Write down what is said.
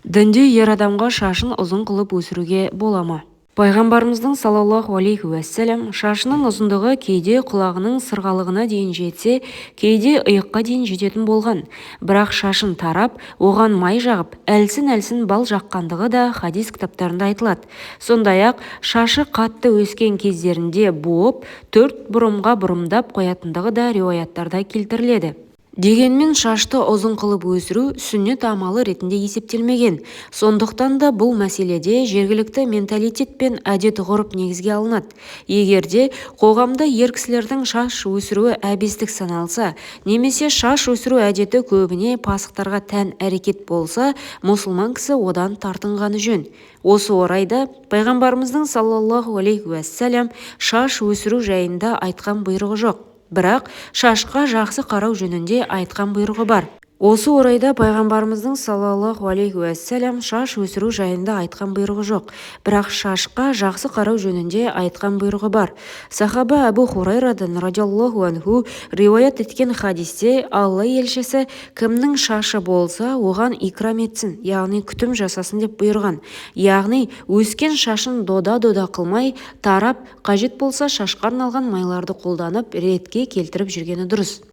Дінде ер адамға шашын ұзын қылып өсіруге бола ма? Пайғамбарымыздың саллаллаху алейхи уәссәлам шашының ұзындығы кейде құлағының сырғалығына дейін жетсе, кейде иыққа дейін жететін болған. Бірақ шашын тарап, оған май жағып, әлсін-әлсін бал жаққандығы да хадис кітаптарында айтылады. Сондай-ақ шашы қатты өскен кездерінде буып, төрт бұрымға бұрымдап қоятындығы да риуаяттарда келтіріледі. Дегенмен шашты ұзын қылып өсіру сүннет амалы ретінде есептелмеген. Сондықтан да бұл мәселеде жергілікті менталитет пен әдет-ғұрып негізге алынады. Егерде қоғамда ер кісілердің шаш өсіруі әбестік саналса, немесе шаш өсіру әдеті көбіне пасықтарға тән әрекет болса, мұсылман кісі одан тартынғаны жөн. Осы орайда пайғамбарымыздың саллаллаху алейхи уәссәлям шаш өсіру жайында айтқан бұйрығы жоқ. Бірақ шашқа жақсы қарау жөнінде айтқан бұйрығы бар. Осы орайда пайғамбарымыздың саллаллаху алейхи уәссәлям шаш өсіру жайында айтқан бұйрығы жоқ. Бірақ шашқа жақсы қарау жөнінде айтқан бұйрығы бар. Сахаба Әбу Хурайрадан радиаллаху анху риуаят еткен хадисте Алла елшісі кімнің шашы болса, оған икрам етсін, яғни күтім жасасын деп бұйырған. Яғни өскен шашын дода-дода қылмай, тарап, қажет болса шашқа арналған майларды қолданып ретке келтіріп жүргені дұрыс.